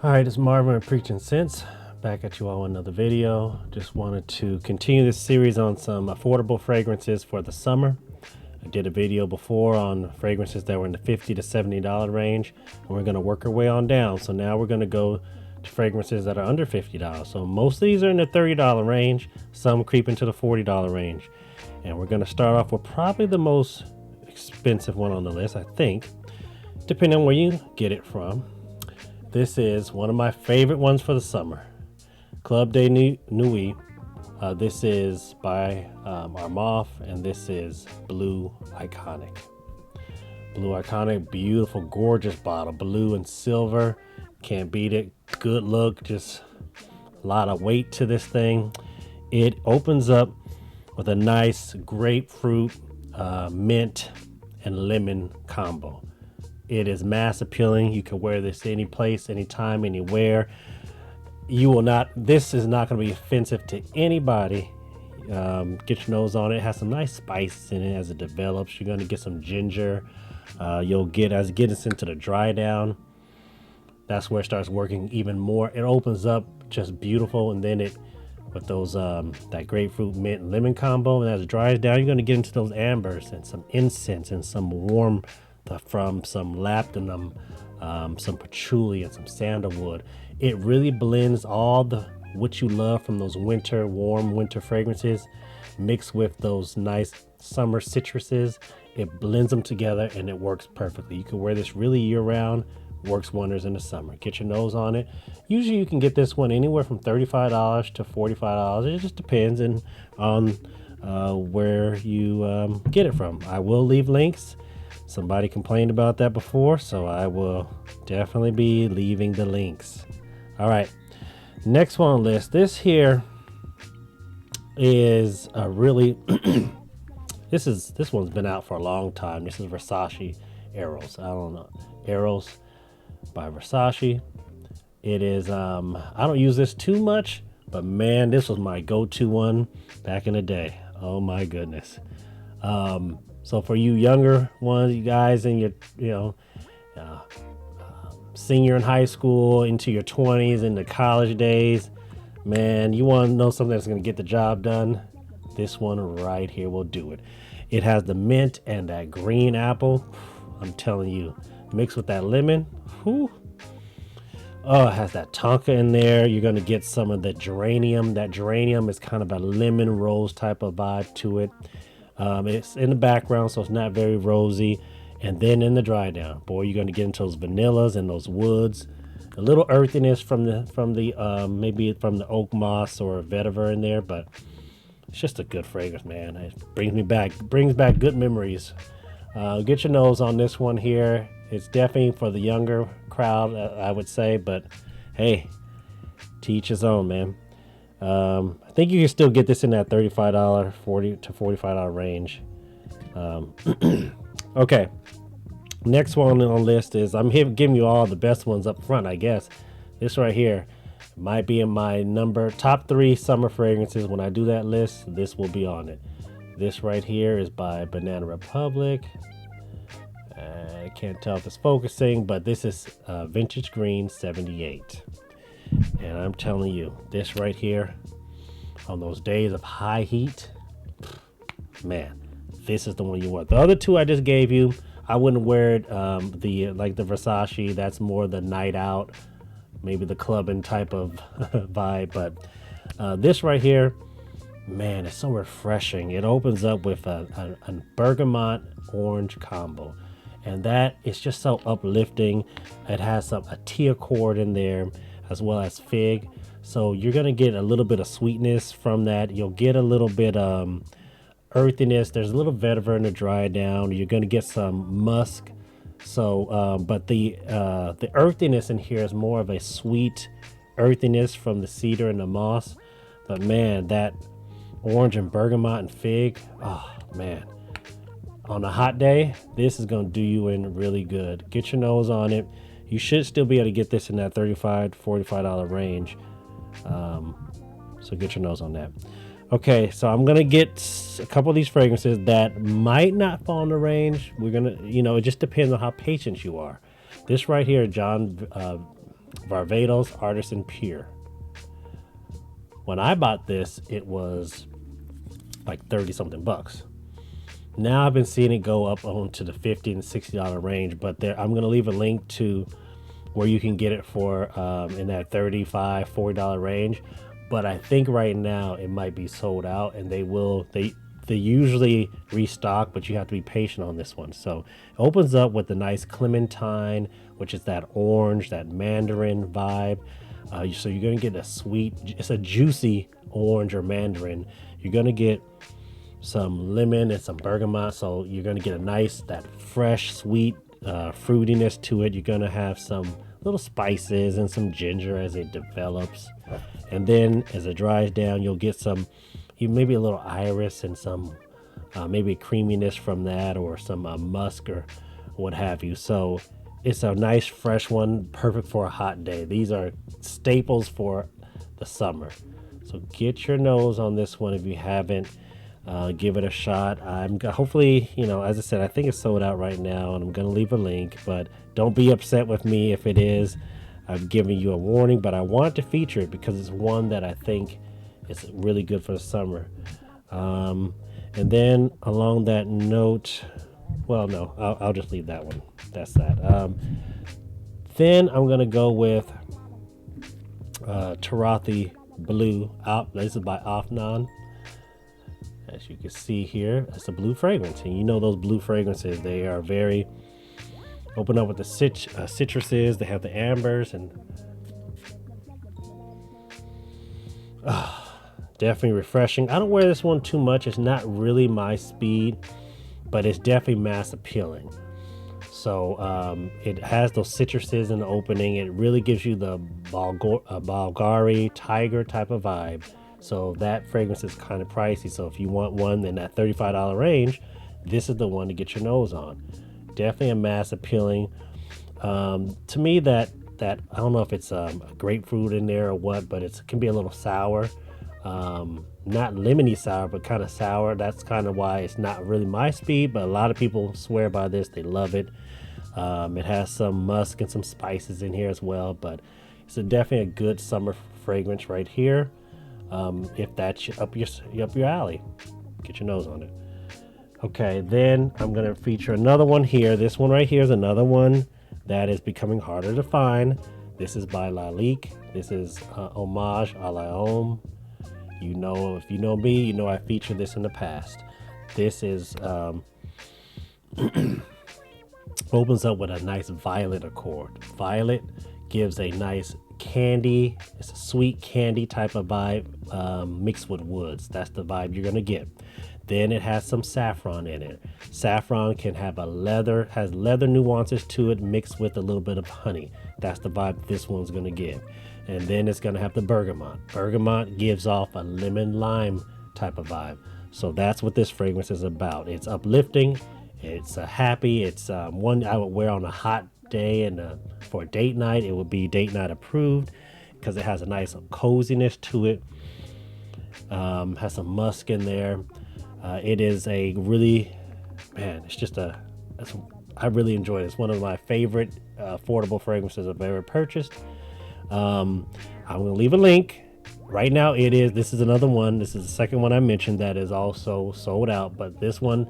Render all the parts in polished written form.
All right, it's Marvin with Preaching Sense. Back at you all with another video. Just wanted to continue this series on some affordable fragrances for the summer. I did a video before on fragrances that were in the $50 to $70 range, and we're going to work our way on down. So now we're going to go to fragrances that are under $50. So most of these are in the $30 range, some creep into the $40 range. And we're going to start off with probably the most expensive one on the list, I think, depending on where you get it from. This is one of my favorite ones for the summer, Club de Nuit. This is by Armaf, and this is Blue Iconic. Blue Iconic, beautiful, gorgeous bottle, blue and silver. Can't beat it. Good look, just a lot of weight to this thing. It opens up with a nice grapefruit, mint, and lemon combo. It is mass appealing. You can wear this any place, anytime, anywhere. This is not going to be offensive to anybody. Get your nose on it. It has some nice spice in it as it develops. You're going to get some ginger. You'll get, as it gets into the dry down, that's where it starts working even more. It opens up just beautiful, and then it, with those that grapefruit, mint, and lemon combo, and as it dries down, you're going to get into those ambers and some incense and some warm from some labdanum, some patchouli, and some sandalwood. It really blends all what you love from those warm winter fragrances, mixed with those nice summer citruses. It blends them together and it works perfectly. You can wear this really year round, works wonders in the summer. Get your nose on it. Usually you can get this one anywhere from $35 to $45. It just depends on where you get it from. I will leave links. Somebody complained about that before, so I will definitely be leaving the links. All right, next one on the list. This here is a really this one's been out for a long time. This is Versace Eros. I don't know, Eros by Versace. It is I don't use this too much, but man, this was my go-to one back in the day. Oh my goodness. So for you younger ones, you guys in your, senior in high school, into your 20s, into college days, man, you want to know something that's going to get the job done? This one right here will do it. It has the mint and that green apple. I'm telling you, mixed with that lemon. Whew. Oh, it has that tonka in there. You're going to get some of the geranium. That geranium is kind of a lemon rose type of vibe to it. It's in the background, so it's not very rosy. And then in the dry down, boy, you're going to get into those vanillas and those woods. A little earthiness from the maybe from the oak moss or vetiver in there, but it's just a good fragrance, man. It brings back good memories. Get your nose on this one here. It's definitely for the younger crowd, I would say, but hey, to each his own, man. I think you can still get this in that $35, $40 to $45 range. Okay, next one on the list is, I'm giving you all the best ones up front, I guess. This right here might be in my top 3 summer fragrances. When I do that list, this will be on it. This right here is by Banana Republic. I can't tell if it's focusing, but this is Vintage Green 78. And I'm telling you, this right here, on those days of high heat, man, this is the one you want. The other two I just gave you, I wouldn't wear it. Like the Versace, that's more the night out, maybe the clubbing type of vibe. But this right here, man, it's so refreshing. It opens up with a bergamot orange combo, and that is just so uplifting. It has a tea accord in there, as well as fig. So you're going to get a little bit of sweetness from that. You'll get a little bit earthiness. There's a little vetiver in the dry down. You're going to get some musk. So, but the earthiness in here is more of a sweet earthiness from the cedar and the moss. But man, that orange and bergamot and fig, oh man. On a hot day, this is going to do you in really good. Get your nose on it. You should still be able to get this in that $35 to $45 range. So get your nose on that. Okay, so I'm going to get a couple of these fragrances that might not fall in the range. We're going to, it just depends on how patient you are. This right here, Varvatos Artisan Pure. When I bought this, it was like 30 something bucks. Now I've been seeing it go up onto the $50 and $60 range, but there I'm going to leave a link to where you can get it for in that $35, $40 range. But I think right now it might be sold out, and they usually restock, but you have to be patient on this one. So it opens up with the nice clementine, which is that orange, that mandarin vibe. So you're gonna get a sweet, it's a juicy orange or mandarin. You're gonna get some lemon and some bergamot, so you're gonna get a nice, that fresh, sweet fruitiness to it. You're gonna have some little spices and some ginger as it develops, and then as it dries down, you'll get some, maybe a little iris and some maybe creaminess from that, or some musk or what have you. So it's a nice fresh one, perfect for a hot day. These are staples for the summer. So get your nose on this one if you haven't. Give it a shot. Hopefully, as I said, I think it's sold out right now, and I'm gonna leave a link, but don't be upset with me if it is. I'm giving you a warning, but I wanted to feature it because it's one that I think is really good for the summer. And then along that note, well, no, I'll just leave that one. That's that. Then I'm gonna go with Turathi Blue. This is by Afnan. As you can see here, it's a blue fragrance, and those blue fragrances, they are very open up with the citruses. They have the ambers, and definitely refreshing. I don't wear this one too much. It's not really my speed, but it's definitely mass appealing. So it has those citruses in the opening. It really gives you the Bulgari tiger type of vibe. So that fragrance is kind of pricey. So if you want one in that $35 range, this is the one to get your nose on. Definitely a mass appealing. To me, that I don't know if it's a grapefruit in there or what, but it can be a little sour. Not lemony sour, but kind of sour. That's kind of why it's not really my speed, but a lot of people swear by this. They love it. It has some musk and some spices in here as well, but it's definitely a good summer fragrance right here. If that's up your alley, get your nose on it. Okay, then I'm gonna feature another one here. This one right here is another one that is becoming harder to find. This is by Lalique. This is Hommage à la Homme. If you know me, I featured this in the past. This is opens up with a nice violet accord. Violet gives a nice candy. It's a sweet candy type of vibe mixed with woods. That's the vibe you're gonna get. Then it has some saffron in it. Saffron can have has leather nuances to it mixed with a little bit of honey. That's the vibe this one's gonna give. And then it's gonna have the bergamot. Bergamot gives off a lemon lime type of vibe. So that's what this fragrance is about. It's uplifting. It's happy. It's one I would wear on a hot day, and for a date night, it would be date night approved because it has a nice coziness to it. Has some musk in there. It is a really, I really enjoy it. It's one of my favorite affordable fragrances I've ever purchased. I'm gonna leave a link. Right now this is another one. This is the second one I mentioned that is also sold out, but this one,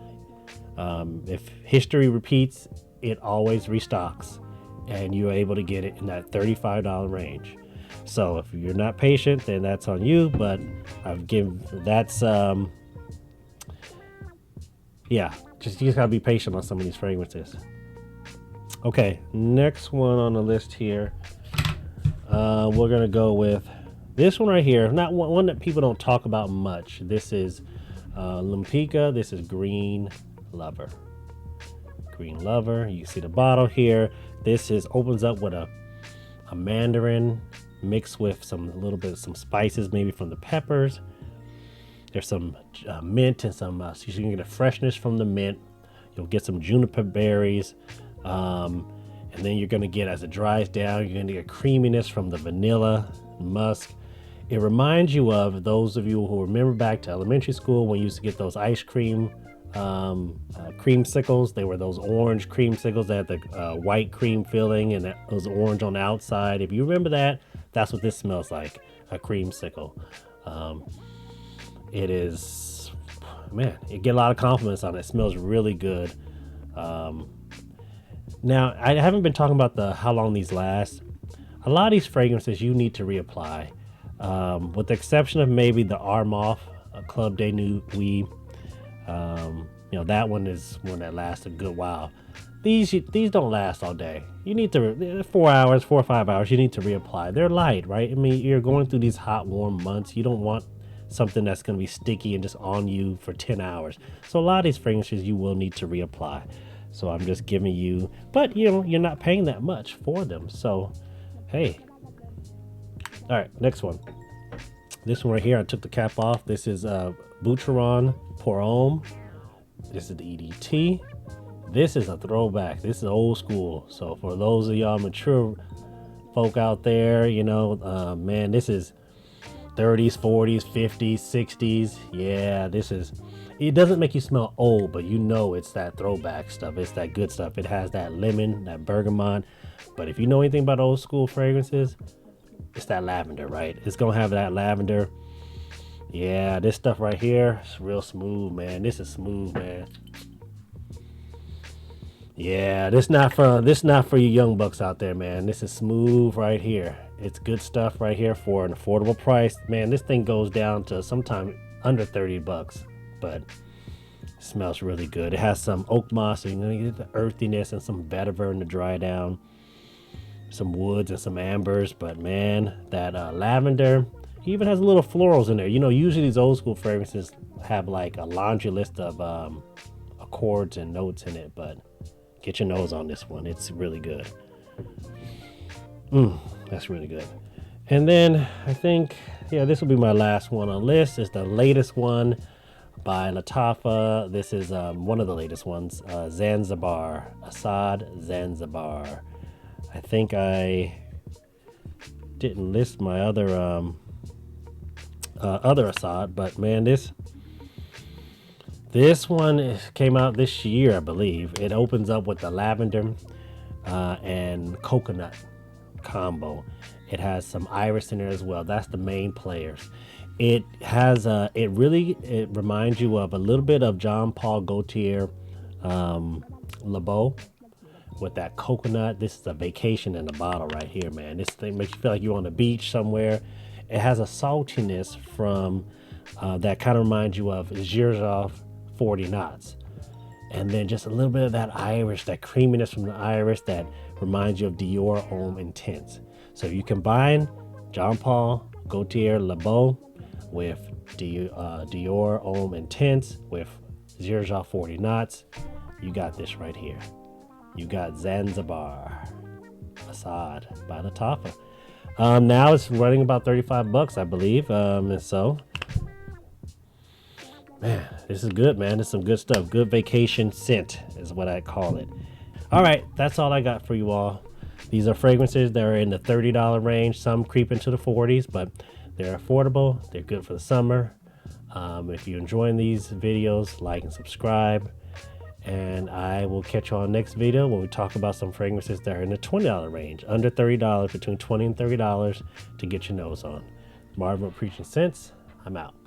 if history repeats, it always restocks, and you're able to get it in that $35 range. So if you're not patient, then that's on you, but you just gotta be patient on some of these fragrances. Okay, next one on the list here, we're gonna go with this one right here. Not one that people don't talk about much. This is Lempicka. This is Green Lover. You see the bottle here. This opens up with a mandarin mixed with some spices, maybe from the peppers. There's some mint and some so you can get a freshness from the mint. You'll get some juniper berries, and then you're gonna get, as it dries down, you're gonna get creaminess from the vanilla, musk. It reminds you of those of you who remember back to elementary school when you used to get those ice cream creamsicles. They were those orange creamsicles that had the white cream filling and it was orange on the outside. If you remember that, that's what this smells like, a creamsicle. It is, man, you get a lot of compliments on it. It smells really good. Now, I haven't been talking about how long these last. A lot of these fragrances you need to reapply, with the exception of maybe the Armaf Club de Nuit. That one is one that lasts a good while. These don't last all day. You need to 4 hours, 4 or 5 hours. You need to reapply. They're light, right? I mean, you're going through these hot, warm months. You don't want something that's going to be sticky and just on you for 10 hours. So a lot of these fragrances you will need to reapply. So I'm just giving you, but you're not paying that much for them. So, hey. All right, next one. This one right here, I took the cap off. This is Boucheron pour Homme. This is the EDT. This is a throwback. This is old school. So for those of y'all mature folk out there, man, this is 30s, 40s, 50s, 60s. Yeah, it doesn't make you smell old, but it's that throwback stuff. It's that good stuff. It has that lemon, that bergamot. But if you know anything about old school fragrances, it's that lavender, right? It's going to have that lavender. Yeah, this stuff right here is real smooth, man. This is smooth, man. Yeah, this not for you young bucks out there, man. This is smooth right here. It's good stuff right here for an affordable price. Man, this thing goes down to sometime under 30 bucks, but it smells really good. It has some oak moss, so you're gonna get the earthiness and some vetiver to dry down, some woods and some ambers. But man, that lavender, he even has a little florals in there. Usually these old school fragrances have like a laundry list of accords and notes in it, but get your nose on this one. It's really good. That's really good. And then I think, this will be my last one on the list. It's the latest one by Lattafa. This is one of the latest ones, Zanzibar, Asad Zanzibar. I think I didn't list my other Asad, but man, this one came out this year, I believe. It opens up with the lavender and coconut combo. It has some iris in there as well. That's the main players. It has it reminds you of a little bit of Jean Paul Gaultier Le Beau with that coconut. This is a vacation in a bottle right here, man. This thing makes you feel like you're on the beach somewhere. It has a saltiness from that kind of reminds you of Jomashop 40 knots. And then just a little bit of that iris, that creaminess from the iris that reminds you of Dior Homme Intense. So if you combine Jean Paul Gaultier Le Beau with Dior Homme Intense with Jomashop 40 knots, you got this right here. You got Zanzibar Asad by Lattafa. Now it's running about 35 bucks, I believe. And so, man, this is good, man. This is some good stuff. Good vacation scent is what I call it. All right, that's all I got for you all. These are fragrances that are in the $30 range. Some creep into the 40s, but they're affordable. They're good for the summer. If you're enjoying these videos, like and subscribe. And I will catch you on next video when we talk about some fragrances that are in the $20 range, under $30, between $20 and $30 to get your nose on. Marvin Preaching Scents. I'm out.